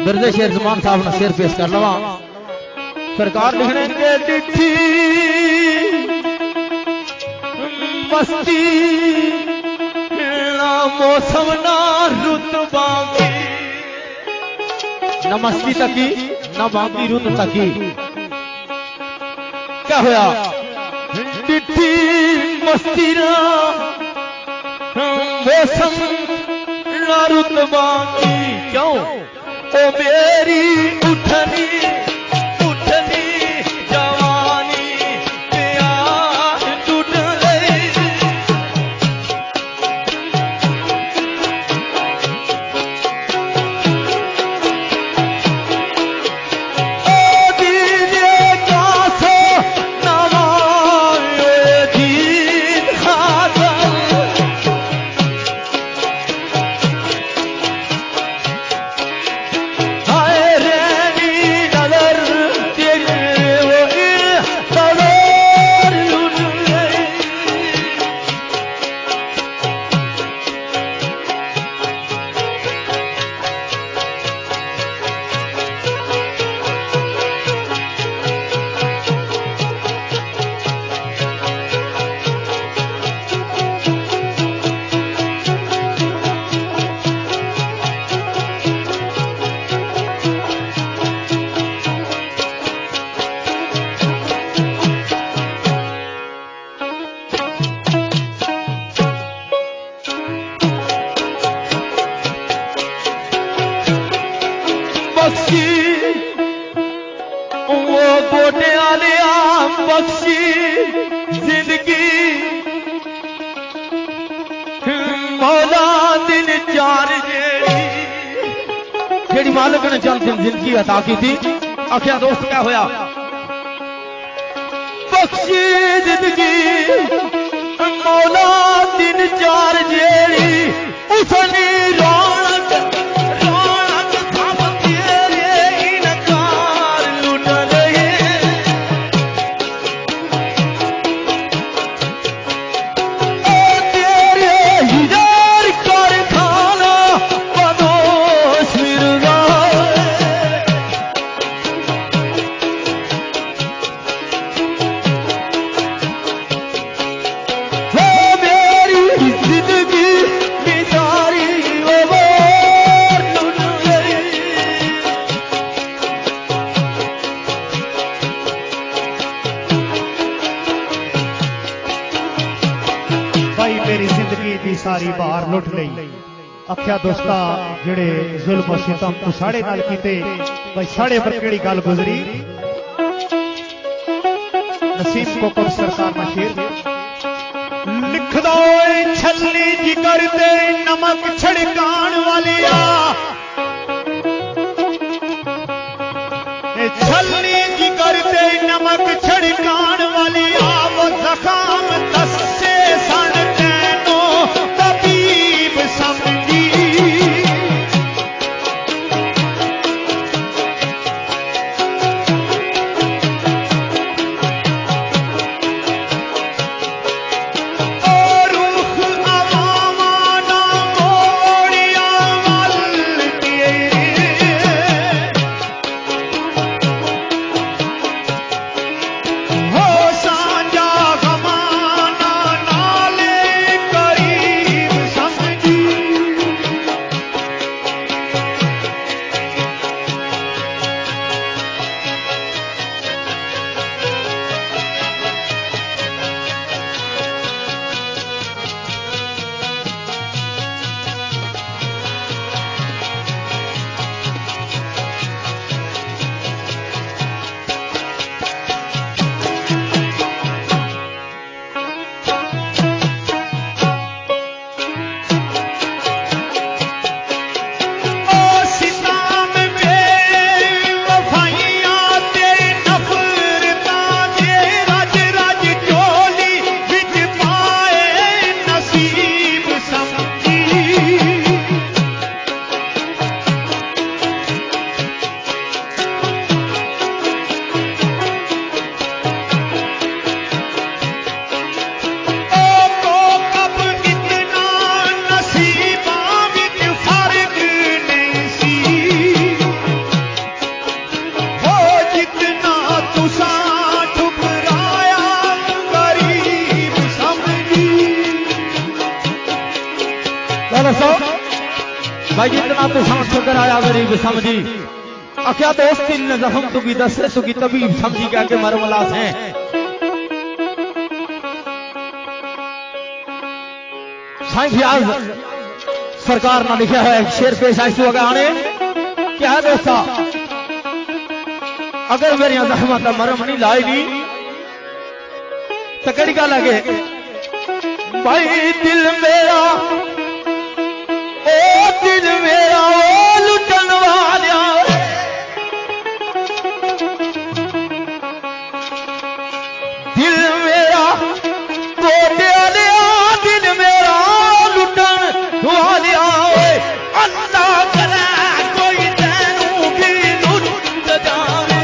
बिरदे शेर जुमान साहब ने शेर पेश कर लवा। सरकार लिखने के डिठी मस्ती ना मौसम ना रुतबा न मस्ती तकी न बाकी रुत तकी। क्या होया डिठी मस्ती ना मौसम ना रुतबा की। क्यों ओ मेरी उठनी उठनी जवानी प्यार टूट गई। ओ दीजिए कासो नवाए दीन खातर। वो गोटे आलिया बख्शी जिंदगी मौला दिन चार जेड़ी मालिक ने चंद दिन जिंदगी अता की थी। आखिया दोस्त क्या होया बख्शी जिंदगी मौला दिन चार जेड़ी उसनी रौनक सारी बार लुट लई। आख्या दोस्ता जेड़े जुल्म सितम तो साढ़े नाल कीते भाई साढ़े पर केड़ी गल गुजरी। नसीम कोकर सरकार ना शेर लिख दो छल्ली जिगर ते नमक छिड़कान वालिया। छल्ली जिगर ते नमक छिड़कान वालिया वो जख्म दसे सन समझी। रुख अवामा ना मोड़िया वाल ठुकराया गरीब समझी अख्या दोस्ती ने जख्म तुकी दसे तुकी तबीब समझी क्या के मरमला से साईं फियाज सरकार ने लिखा है एक शेर पेश आई सु आने क्या है दोस्ता अगर मेरी जख्म का मरम नहीं लाएगी तो कड़ी का लगे भाई दिल मेरा ओ लुटन वालिया दिल मेरा तोड़े लिया दिल मेरा लुटन वालिया अल्लाह करे कोई तैनू भी लुट जावे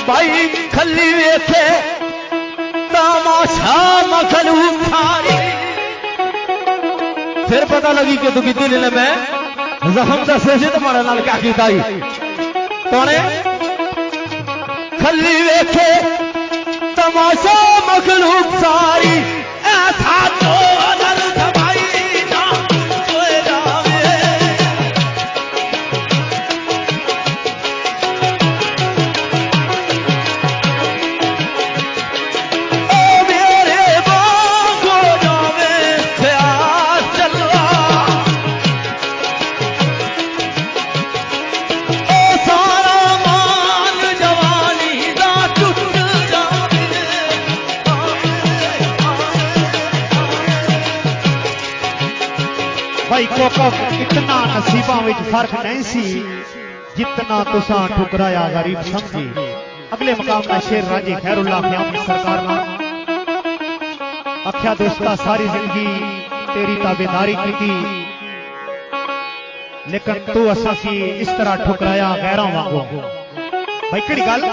भाई खली वेखे तमाशा मखलू खारी फिर पता लगी कि तू कितनी दिल में जख्म दसे से तुम्हारे नाल क्या कीता ही तोने खली वेखे तमाशा मखलू सारी ऐसा तो भाई कोका इतना नसीबा विच फर्क नहीं सी जितना तुसा ठुकराया गरीब समझी अगले मकाम का शेर राजे खैरुल्लाह क़यामी सरकार ना आख्या दोस्ता सारी जिंदगी तेरी ताबेदारी की लेकिन तू असा की इस तरह ठुकराया गैरों वांगू भाई केड़ी गल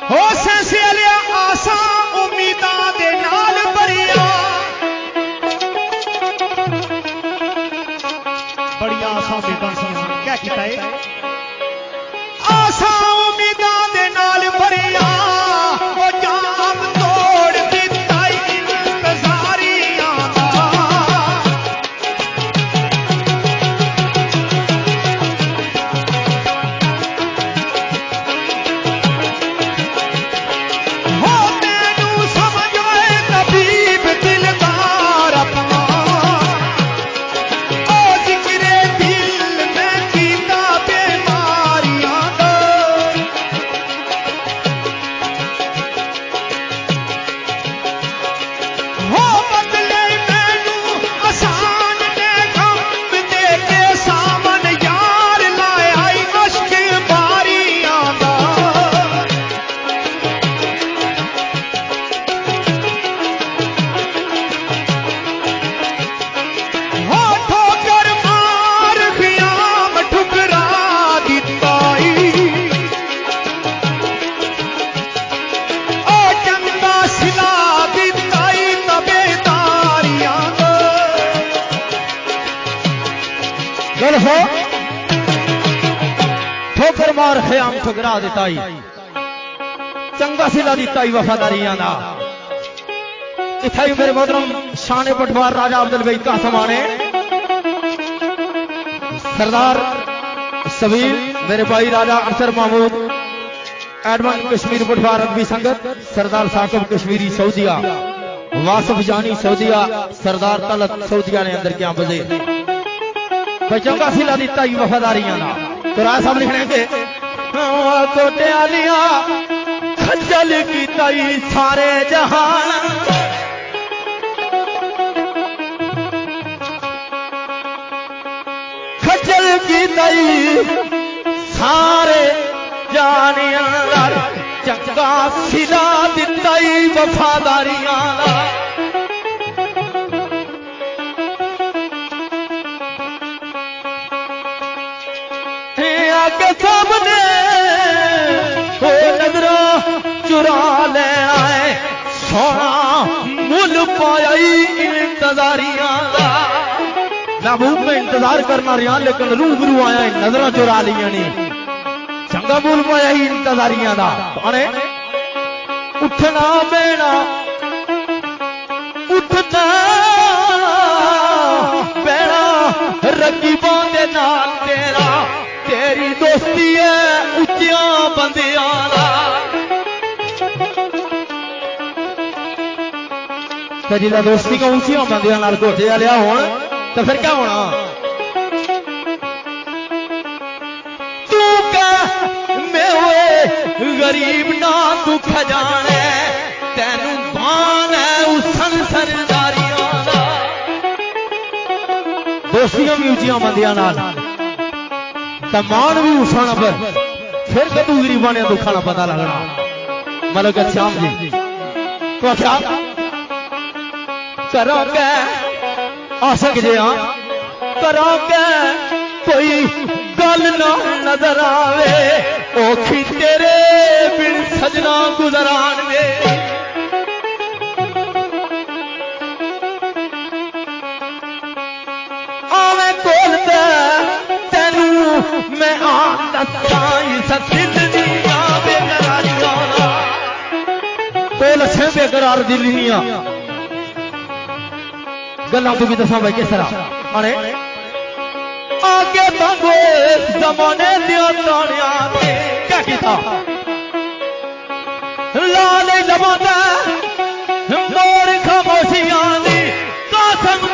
हो सैसे लिया आसा उम्मीदां दे नाल भरिया बड़िया आसा उम्मीदां क्या कीता है आसा उम्मीदां दे नाल भरिया ओ जाम तोड़ दिता इंतजारियां बार ख्याम ठुकरा दिता ही चंगा सिला दिता ही वफादारियां दा इत्थे मेरे मोहतरम शान पटवार राजा अब्दुल बई कासम आने सरदार सबीर मेरे भाई राजा अरसर महमूद एडमन कश्मीर पटवार अदबी संगत सरदार साकिब कश्मीरी सऊदिया वासिफ जानी सऊदिया सरदार तलत सऊदिया ने अंदर क्या बजे चंगा सिला दिता ही वफादारियां दा तो राज साहब लिखने के कोटे आलिया खजल कीता ही सारे जहान खजल कीता ही सारे जानिया चंगा सिला दिता ही वफादारियां दा के सामने वो नजरों चुरा ले आए सोना मुल पाया इंतजारियां दा महबूब में इंतजार करना रहा लेकिन रूबरू आया नजरों चुरा लिया ने चंगा मुल पाया ही इंतजारियां दा अरे उठना बैठना उठना बैठना रकीबों दे नाल तेरा तेरी दोस्ती है उच्चिया बंदियां तो जिला दोस्ती का ऊंचिया बंदियां नाल घोटे वाले होण तो फिर क्या होना तू कह मैं होए गरीब ना तू खजाने तेनू बान है उस संसारियां दा दोस्तियां भी उच्चिया बंदियां नाल मान भी उठाना पर फिर कदू गरीबा ने दुखाना पता लगना मलक श्याम जी तो क्या करो के आशक जे करो के कोई गल ना नजर आवे औखी तेरे बिन सजना गुजरान वे आवे कोल मैं लच्छे बेकरार दिलियां गल्लां तू भी दसा भाई किस तरह अरे आगे मंगो जमाने दिया तानिया क्या किया लाल जमाना मोर खामोशियां दी कसम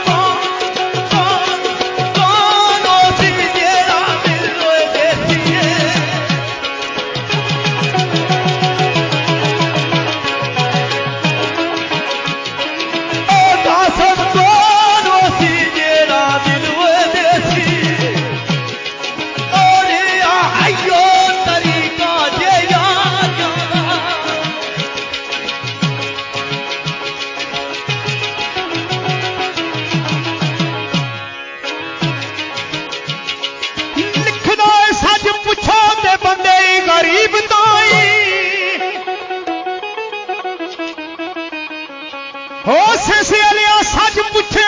सच पूछे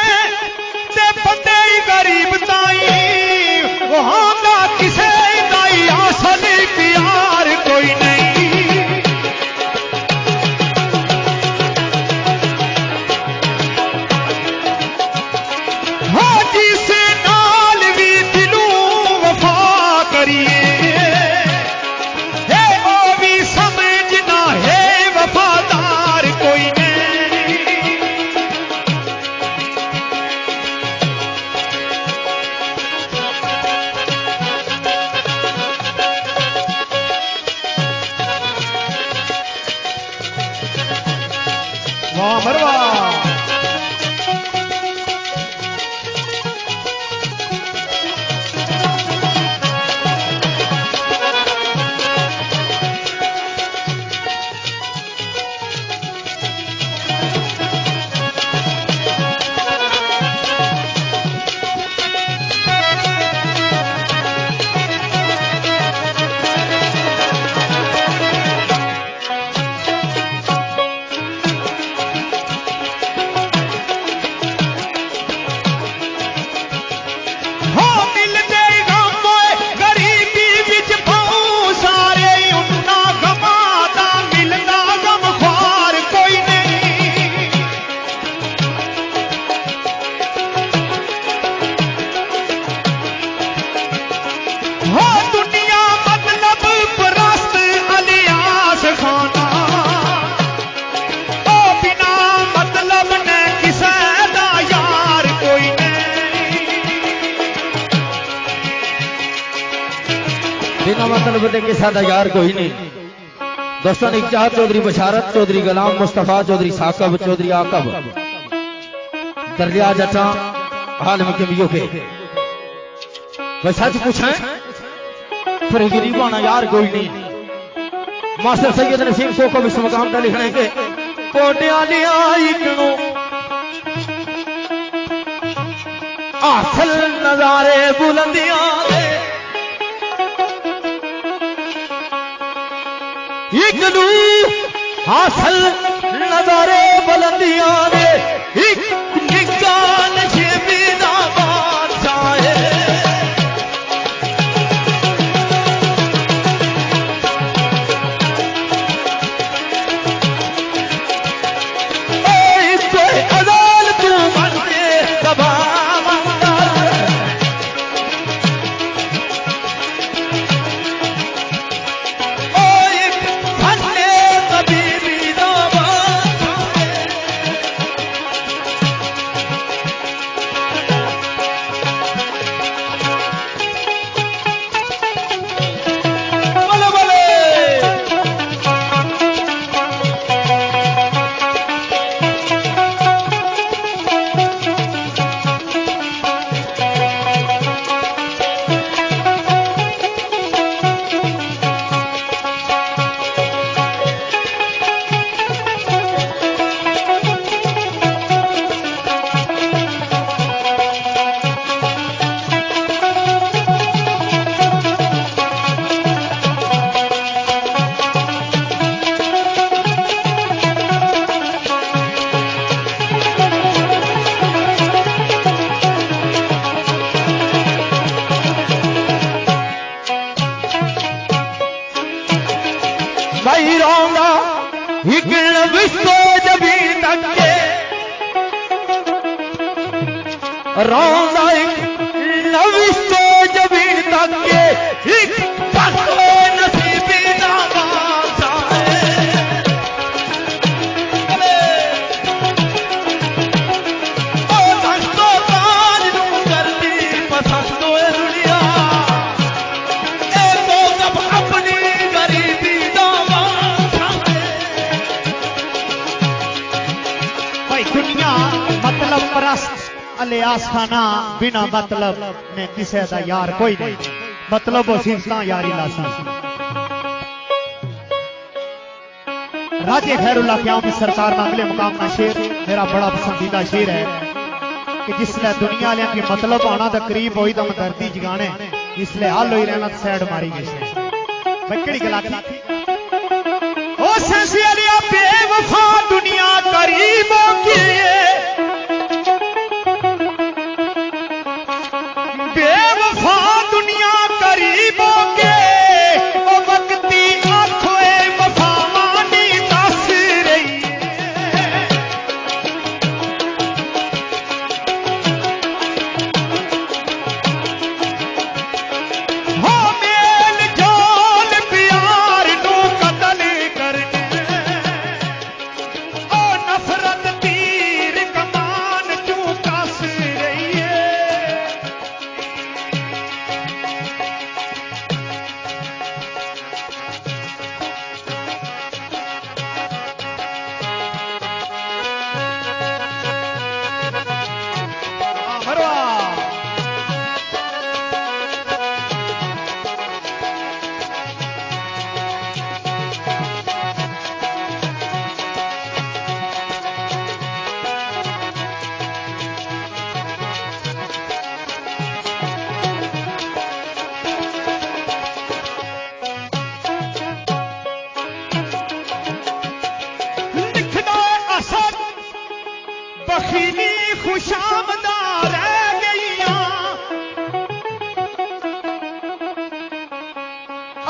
ते बंदे ही गरीब ताई वहां किसे दाई असल प्यार कोई नहीं हाँ जिस नाल भी दिलों वफा करिए है ओ भी समझना है वफादार कोई नहीं मरवा मतलब दे के सादा यार कोई नहीं। दोस्तों ने इख्तियार चौधरी बशारत, चौधरी गुलाम मुस्तफा, चौधरी साकब, चौधरी आकब, दरिया जटा हाल में के भाई सच पूछें फिर गरीबाना यार कोई नहीं। मास्टर सैयद नसीम सोको विश्व मकाम का लिखने के कोटिया लिया इकनो आसल नजारे बुलंदियां इकनू हासल नजारे बुलंदियां ने एक निगान से बिना बादशाह आस्थाना बिना मतलब ने किसे दा यार कोई नहीं। मतलब वो सिंसा यारी लासी राजे खैरुल्लाह क़यामी सरकार का अगले मुकाम का शेर मेरा बड़ा पसंदीदा शेर है कि जिसले दुनिया वाले की मतलब आना तो करीब होई तो दर्दी जगाने इसलिए हाल ही रहना सैड मारी गई बकड़ी गला ओ ससिया बेवफा दुनिया करीब की बेवफा दुनिया करीबों के ओ वक्ती आंखों वफा मानी दस रही हो मेल जोल प्यार नू कतल करके ओ नफरत तीर कमान क्यों कस रही है।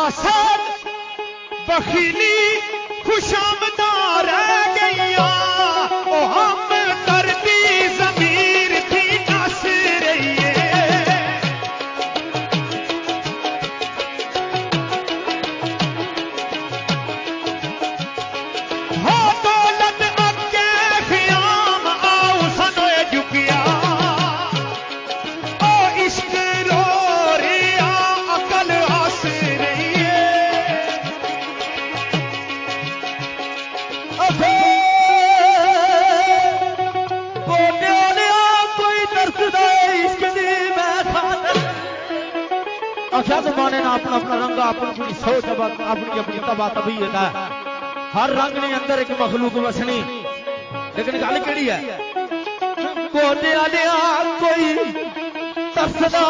असद बखीली खुशामदा रह गईया ओ हम करती ज़मीर थी नस रही है। हो दौलत अगे ख़याम आओ सनोए झुकिया ओ इश्क रो रिया अकल हंस रही है। आख्या जमाने ना अपना अपना रंग अपनी अपनी सोच अपनी अपनी तबा तबीयत है। हर रंग ने अंदर एक मखलूक बसनी, लेकिन गल केड़ी है कोने आलिया कोई तरसदा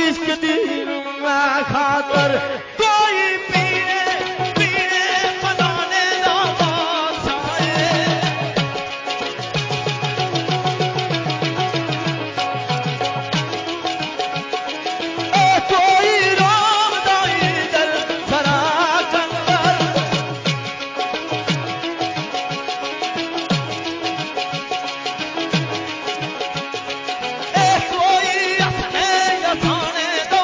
इश्क दी मैं खातर कोई पीए पीए मनाने दा बादशाह कोई राम दाई दर सरा कंवर कोई अपने यथाने दो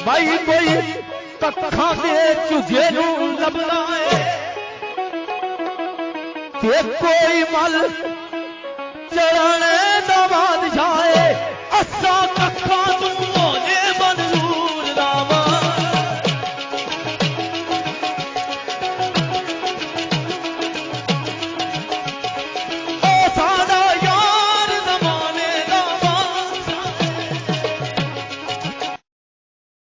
भाई कोई पक्खा दे चुगे नू लभदा है ते कोई मल चढ़न